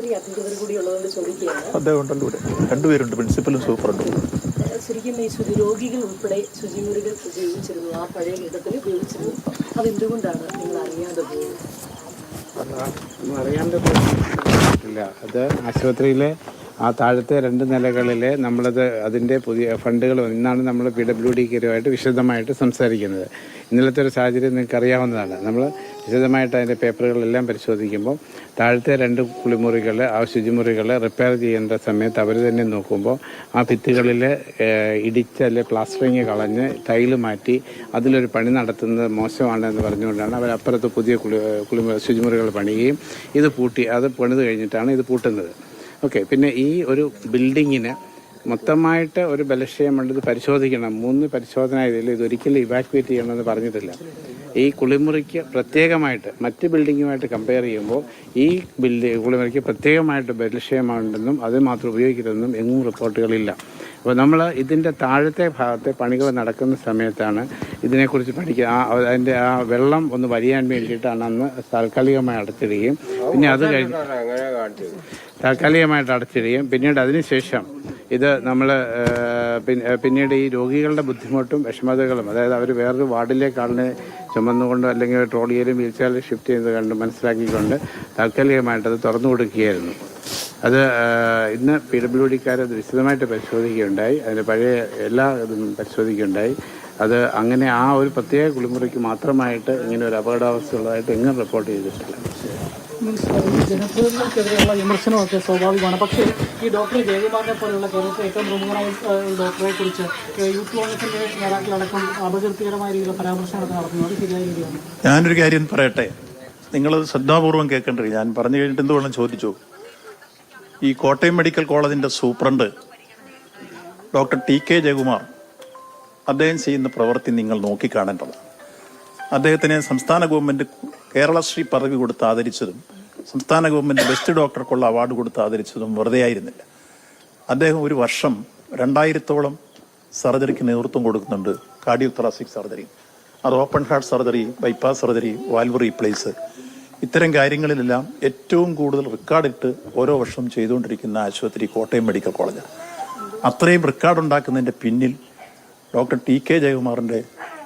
അധികൃതർ കൂടി ഉള്ളതുകൊണ്ട് ചോദിക്കുകയാണ്. അദ്ദേഹം ഉണ്ടല്ലോ ഇവിടെ, രണ്ടുപേരുണ്ട്, പ്രിൻസിപ്പലും സൂപ്പറുണ്ട്. ശരിക്കും ഈ രോഗികൾ ഉൾപ്പെടെ ശുചിമുറികൾ ഉപയോഗിച്ചിരുന്നു, ആ പഴയ ഘട്ടത്തിൽ ഉപയോഗിച്ചിരുന്നു. അതെന്തുകൊണ്ടാണ് നിങ്ങൾ അറിയാതെ പോയത്? അറിയാതെ പോയിട്ടില്ല. അത് ആശുപത്രിയിലെ ആ താഴത്തെ 2 നിലകളിൽ അതിൻ്റെ പുതിയ ഫണ്ടുകൾ ഇന്നാണ് നമ്മൾ PWDക്കാരുമായിട്ട് വിശദമായിട്ട് സംസാരിക്കുന്നത്. ഇന്നലത്തെ ഒരു സാഹചര്യം നിങ്ങൾക്ക് അറിയാവുന്നതാണ്. നമ്മൾ വിശദമായിട്ട് അതിൻ്റെ പേപ്പറുകളെല്ലാം പരിശോധിക്കുമ്പോൾ താഴത്തെ 2 കുളിമുറികൾ, ആ ശുചിമുറികൾ റിപ്പയർ ചെയ്യേണ്ട സമയത്ത് അവർ തന്നെ നോക്കുമ്പോൾ ആ ഭിത്തികളിൽ ഇടിച്ച് പ്ലാസ്റ്ററിങ് കളഞ്ഞ് ടൈല് മാറ്റി അതിലൊരു പണി നടത്തുന്നത് മോശമാണെന്ന് പറഞ്ഞുകൊണ്ടാണ് അവർ അപ്പുറത്ത് പുതിയ ശുചിമുറികൾ പണിയുകയും ഇത് പൂട്ടി, അത് പണിത് കഴിഞ്ഞിട്ടാണ് ഇത് പൂട്ടുന്നത്. ഓക്കെ. പിന്നെ ഈ ഒരു ബിൽഡിങ്ങിന് മൊത്തമായിട്ട് ഒരു ബലക്ഷയമുണ്ട്, ഇത് പരിശോധിക്കണം. 3 പരിശോധന ഇതൊരിക്കലും ഇവാക്യുവേറ്റ് ചെയ്യണമെന്ന് പറഞ്ഞിട്ടില്ല. ഈ കുളിമുറിക്ക് പ്രത്യേകമായിട്ട് മറ്റ് ബിൽഡിങ്ങുമായിട്ട് കമ്പയർ ചെയ്യുമ്പോൾ ഈ കുളിമുറിക്ക് പ്രത്യേകമായിട്ട് ബലക്ഷയമുണ്ടെന്നും അത് മാത്രം ഉപയോഗിക്കരുതെന്നും എങ്ങും റിപ്പോർട്ടുകളില്ല. അപ്പോൾ നമ്മൾ ഇതിൻ്റെ താഴത്തെ ഭാഗത്തെ പണികൾ നടക്കുന്ന സമയത്താണ് ഇതിനെക്കുറിച്ച് പഠിക്കുക. അതിൻ്റെ ആ വെള്ളം ഒന്ന് വലിയാൻ വേണ്ടിയിട്ടാണ് അന്ന് താൽക്കാലികമായി അടച്ചിടുകയും പിന്നെ അത് കഴിഞ്ഞ് താൽക്കാലികമായിട്ട് അടച്ചിടുകയും പിന്നീട് അതിനുശേഷം ഇത് നമ്മൾ പിന്നീട് ഈ രോഗികളുടെ ബുദ്ധിമുട്ടും വിഷമതകളും, അതായത് അവർ വേറൊരു വാർഡിലേക്ക് ആളിനെ ചുമന്നുകൊണ്ട് അല്ലെങ്കിൽ ട്രോളിയിലും വീൽ ചെയറിൽ ഷിഫ്റ്റ് ചെയ്ത് കണ്ട് മനസ്സിലാക്കിക്കൊണ്ട് താൽക്കാലികമായിട്ടത് തുറന്നു കൊടുക്കുകയായിരുന്നു. അത് ഇന്ന് PWDക്കാരത് വിശദമായിട്ട് പരിശോധിക്കുകയുണ്ടായി. അതിൻ്റെ പഴയ എല്ലാ ഇതും പരിശോധിക്കുകയുണ്ടായി. അത് അങ്ങനെ ആ ഒരു പ്രത്യേക കുളിമുറിക്ക് മാത്രമായിട്ട് ഇങ്ങനെ ഒരു അപകടാവസ്ഥ ഉള്ളതായിട്ട് എങ്ങും റിപ്പോർട്ട് ചെയ്തിട്ടില്ല. ജനപ്രതിനിധികൾക്കെതിരെയുള്ള വിമർശനമൊക്കെ സ്വാഭാവികമാണ്. പക്ഷേ ഈ ഡോക്ടർ ജയകുമാറിനെ പോലെയുള്ള കേരളത്തിലെ ഏറ്റവും പ്രമുഖനായ ഡോക്ടറെ കുറിച്ച് യൂത്ത് കോൺഗ്രസിന്റെ നേതാക്കളടക്കം അപകീർത്തികരമായ രീതിയിലുള്ള പരാമർശങ്ങളൊക്കെ നടത്തുന്നു. അത് ശരിയായ രീതിയാണ്. ഞാനൊരു കാര്യം പറയട്ടെ, നിങ്ങളത് ശ്രദ്ധാപൂർവം കേൾക്കേണ്ടത്. ഞാൻ പറഞ്ഞു കഴിഞ്ഞിട്ട് എന്തുവേണം ചോദിച്ചു. ഈ കോട്ടയം മെഡിക്കൽ കോളേജിൻ്റെ സൂപ്രണ്ട് ഡോക്ടർ TK ജയകുമാർ, അദ്ദേഹം ചെയ്യുന്ന പ്രവൃത്തി നിങ്ങൾ നോക്കിക്കാണേണ്ടതാണ്. അദ്ദേഹത്തിന് സംസ്ഥാന ഗവൺമെൻറ് കേരളശ്രീ പദവി കൊടുത്ത് ആദരിച്ചതും സംസ്ഥാന ഗവൺമെൻറ് ബെസ്റ്റ് ഡോക്ടർക്കുള്ള അവാർഡ് കൊടുത്ത് ആദരിച്ചതും വെറുതെ ആയിരുന്നില്ല. അദ്ദേഹം ഒരു വർഷം 2000-ഓളം സർജറിക്ക് നേതൃത്വം കൊടുക്കുന്നുണ്ട്. കാർഡിയോതൊറാസിക് സർജറി, അത് open heart surgery, bypass surgery, valve replace, ഇത്തരം കാര്യങ്ങളിലെല്ലാം ഏറ്റവും കൂടുതൽ റെക്കോർഡിട്ട് ഓരോ വർഷം ചെയ്തുകൊണ്ടിരിക്കുന്ന ആശുപത്രി കോട്ടയം മെഡിക്കൽ കോളേജാണ്. അത്രയും റെക്കോർഡ് ഉണ്ടാക്കുന്നതിൻ്റെ പിന്നിൽ ഡോക്ടർ TK ജയകുമാറിൻ്റെ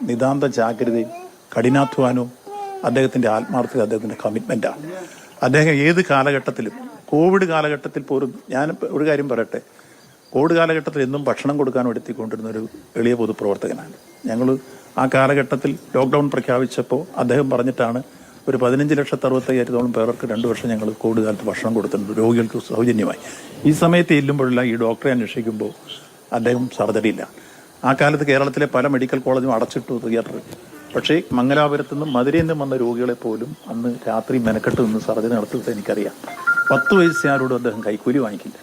നിതാന്ത ജാഗ്രതയും കഠിനാധ്വാനവും അദ്ദേഹത്തിൻ്റെ ആത്മാർത്ഥത, അദ്ദേഹത്തിൻ്റെ കമ്മിറ്റ്മെൻറ്റാണ്. അദ്ദേഹം ഏത് കാലഘട്ടത്തിലും, കോവിഡ് കാലഘട്ടത്തിൽ പോലും, ഞാൻ ഒരു കാര്യം പറയട്ടെ, കോവിഡ് കാലഘട്ടത്തിൽ എന്നും ഭക്ഷണം കൊടുക്കാൻ എടുത്തിക്കൊണ്ടിരുന്ന ഒരു എളിയ പൊതുപ്രവർത്തകനാണ്. ഞങ്ങൾ ആ കാലഘട്ടത്തിൽ ലോക്ക്ഡൗൺ പ്രഖ്യാപിച്ചപ്പോൾ അദ്ദേഹം പറഞ്ഞിട്ടാണ് ഒരു 15,65,000 പേർക്ക് 2 വർഷം ഞങ്ങൾ കോവിഡ് കാലത്ത് ഭക്ഷണം കൊടുത്തിട്ടുണ്ട്, രോഗികൾക്ക് സൗജന്യമായി. ഈ സമയത്ത് ചെല്ലുമ്പോഴെല്ലാം ഈ ഡോക്ടറെ അന്വേഷിക്കുമ്പോൾ അദ്ദേഹം സർജറിയില്ല. ആ കാലത്ത് കേരളത്തിലെ പല മെഡിക്കൽ കോളേജും അടച്ചിട്ടു തിയേറ്റർ. പക്ഷേ മംഗലാപുരത്തു നിന്നും മധുരയിൽ നിന്നും വന്ന രോഗികളെ പോലും അന്ന് രാത്രി മെനക്കെട്ട് നിന്ന് സർജറി നടത്തിയിട്ട് എനിക്കറിയാം. 10 വയസ്സുകാരോടും അദ്ദേഹം കൈക്കൂലി വാങ്ങിക്കില്ല.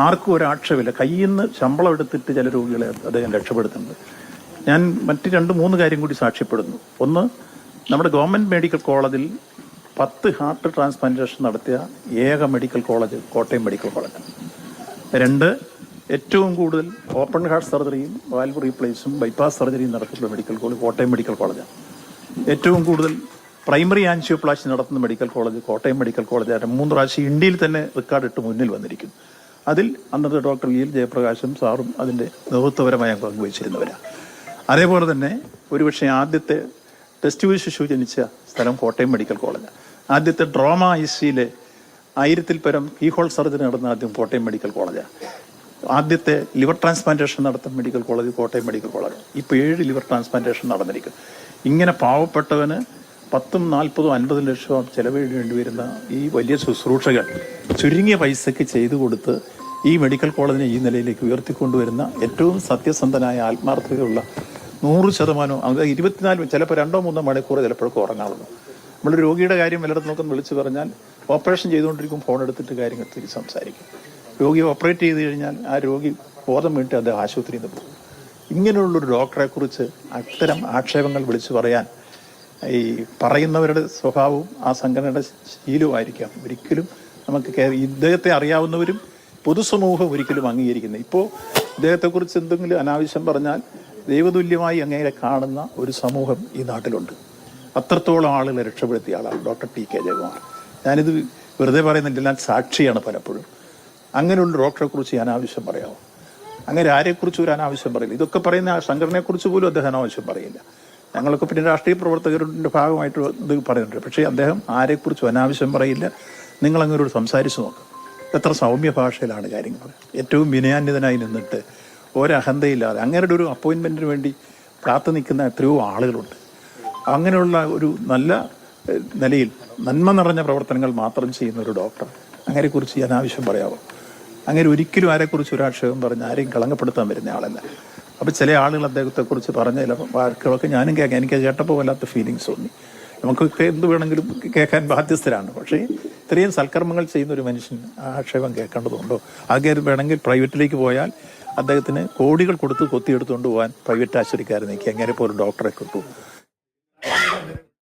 ആർക്കും ഒരാക്ഷേപമില്ല. കയ്യിൽ നിന്ന് ശമ്പളം എടുത്തിട്ട് ചില രോഗികളെ അദ്ദേഹം രക്ഷപ്പെടുത്തുന്നുണ്ട്. ഞാൻ മറ്റ് 2-3 കാര്യം കൂടി സാക്ഷ്യപ്പെടുന്നു. ഒന്ന്, നമ്മുടെ ഗവൺമെൻറ് മെഡിക്കൽ കോളേജിൽ 10 ഹാർട്ട് ട്രാൻസ്പ്ലാന്റേഷൻ നടത്തിയ ഏക മെഡിക്കൽ കോളേജ് കോട്ടയം മെഡിക്കൽ കോളേജാണ്. 2, ഏറ്റവും കൂടുതൽ ഓപ്പൺ ഹാർട്ട് സർജറിയും വാൽവ് റീപ്ലേസും ബൈപ്പാസ് സർജറിയും നടത്തുന്ന മെഡിക്കൽ കോളേജ് കോട്ടയം മെഡിക്കൽ കോളേജാണ്. ഏറ്റവും കൂടുതൽ പ്രൈമറി ആൻജിയോപ്ലാസ്റ്റി നടത്തുന്ന മെഡിക്കൽ കോളേജ് കോട്ടയം മെഡിക്കൽ കോളേജായിട്ട് 3 പ്രാവശ്യം ഇന്ത്യയിൽ തന്നെ റെക്കോർഡിട്ട് മുന്നിൽ വന്നിരിക്കുന്നു. അതിൽ അന്നത്തെ ഡോക്ടർ VL ജയപ്രകാശും സാറും അതിൻ്റെ നേതൃത്വപരമായി പങ്കുവച്ചിരുന്നവരാണ്. അതേപോലെ തന്നെ ഒരുപക്ഷെ ആദ്യത്തെ ടെസ്റ്റ് ശിശു ജനിച്ച സ്ഥലം കോട്ടയം മെഡിക്കൽ കോളേജാണ്. ആദ്യത്തെ ഡ്രോമ ICയിലെ 1000-ൽ പരം കീഹോൾ സർജറി നടന്ന ആദ്യം കോട്ടയം മെഡിക്കൽ കോളേജാണ്. ആദ്യത്തെ ലിവർ ട്രാൻസ്പ്ലാന്റേഷൻ നടത്തുന്ന medical college Kottayam medical college. ഇപ്പോൾ 7 ലിവർ ട്രാൻസ്പ്ലാന്റേഷൻ നടന്നിരിക്കും. ഇങ്ങനെ പാവപ്പെട്ടവന് 10, 40, 50 ലക്ഷം ചെലവിടേണ്ടി വരുന്ന ഈ വലിയ ശുശ്രൂഷകൾ ചുരുങ്ങിയ പൈസയ്ക്ക് ചെയ്തു കൊടുത്ത് ഈ മെഡിക്കൽ കോളേജിനെ ഈ നിലയിലേക്ക് ഉയർത്തിക്കൊണ്ടുവരുന്ന ഏറ്റവും സത്യസന്ധനായ ആത്മാർത്ഥതയുള്ള 100%, അത് 24, ചിലപ്പോൾ 2-3 മണിക്കൂർ ചിലപ്പോഴൊക്കെ ഉറങ്ങാവുള്ളൂ. നമ്മൾ രോഗിയുടെ കാര്യം വല്ലയിടത്ത് നോക്കാൻ വിളിച്ച് പറഞ്ഞാൽ ഓപ്പറേഷൻ ചെയ്തുകൊണ്ടിരിക്കും, ഫോൺ എടുത്തിട്ട് കാര്യങ്ങൾ തിരിച്ച് സംസാരിക്കും. രോഗിയെ ഓപ്പറേറ്റ് ചെയ്ത് കഴിഞ്ഞാൽ ആ രോഗി ബോധം വീണിട്ട് അദ്ദേഹം ആശുപത്രിയിൽ നിന്ന് പോകും. ഇങ്ങനെയുള്ളൊരു ഡോക്ടറെ കുറിച്ച് അത്തരം ആക്ഷേപങ്ങൾ വിളിച്ചു പറയാൻ ഈ പറയുന്നവരുടെ സ്വഭാവവും ആ സംഘടനയുടെ ശീലവുമായിരിക്കാം. ഒരിക്കലും നമുക്ക് ഇദ്ദേഹത്തെ അറിയാവുന്നവരും പൊതുസമൂഹം ഒരിക്കലും അംഗീകരിക്കുന്നത്. ഇപ്പോൾ ഇദ്ദേഹത്തെക്കുറിച്ച് എന്തെങ്കിലും അനാവശ്യം പറഞ്ഞാൽ ദൈവതുല്യമായി അങ്ങേരെ കാണുന്ന ഒരു സമൂഹം ഈ നാട്ടിലുണ്ട്. അത്രത്തോളം ആളുകളെ രക്ഷപ്പെടുത്തിയ ആളാണ് ഡോക്ടർ TK ജയകുമാർ. ഞാനിത് വെറുതെ പറയുന്നില്ല, ഞാൻ സാക്ഷിയാണ് പലപ്പോഴും. അങ്ങനെയുള്ള ഡോക്ടറെ കുറിച്ച് ഞാൻ ആവശ്യം പറയാമോ? അങ്ങനെ ആരെക്കുറിച്ച് ഒരു അനാവശ്യം പറയില്ല. ഇതൊക്കെ പറയുന്ന ആ സംഘടനയെക്കുറിച്ച് പോലും അദ്ദേഹം അനാവശ്യം പറയില്ല. ഞങ്ങളൊക്കെ പിന്നെ രാഷ്ട്രീയ പ്രവർത്തകരുടെ ഭാഗമായിട്ട് ഇത് പറയുന്നുണ്ട്. പക്ഷേ അദ്ദേഹം ആരെക്കുറിച്ചും അനാവശ്യം പറയില്ല. നിങ്ങളങ്ങനോട് സംസാരിച്ച് നോക്കും. എത്ര സൗമ്യ ഭാഷയിലാണ് കാര്യങ്ങൾ. ഏറ്റവും വിനയാന്വിതനായി നിന്നിട്ട് ഒരഹന്തയില്ലാതെ അങ്ങനെയുടെ ഒരു അപ്പോയിൻമെൻറ്റിന് വേണ്ടി കാത്തു നിൽക്കുന്ന എത്രയോ ആളുകളുണ്ട്. അങ്ങനെയുള്ള ഒരു നല്ല നിലയിൽ നന്മ നിറഞ്ഞ പ്രവർത്തനങ്ങൾ മാത്രം ചെയ്യുന്ന ഒരു ഡോക്ടർ അങ്ങനെക്കുറിച്ച് ഞാൻ ആവശ്യം പറയാമോ? അങ്ങനെ ഒരിക്കലും ആരെക്കുറിച്ച് ഒരാക്ഷേപം പറഞ്ഞ് ആരെയും കളങ്കപ്പെടുത്താൻ വരുന്ന ആളല്ല. അപ്പോൾ ചില ആളുകൾ അദ്ദേഹത്തെക്കുറിച്ച് പറഞ്ഞ ചില വാക്കുകളൊക്കെ ഞാനും കേൾക്കാം. എനിക്ക് കേട്ടപ്പോൾ വല്ലാത്ത ഫീലിങ്സ് തോന്നി. നമുക്കൊക്കെ എന്ത് വേണമെങ്കിലും കേൾക്കാൻ ബാധ്യസ്ഥരാണ്. പക്ഷേ ഇത്രയും സൽക്കർമ്മങ്ങൾ ചെയ്യുന്ന ഒരു മനുഷ്യൻ ആക്ഷേപം കേൾക്കേണ്ടതുണ്ടോ? ആകെ വേണമെങ്കിൽ പ്രൈവറ്റിലേക്ക് പോയാൽ അദ്ദേഹത്തിന് കോടികൾ കൊടുത്ത് കൊത്തിയെടുത്തുകൊണ്ട് പോകാൻ പ്രൈവറ്റ് ആശുപത്രിക്കാരെ നീക്കി അങ്ങനെ ഇപ്പോൾ ഒരു ഡോക്ടറെ കിട്ടും.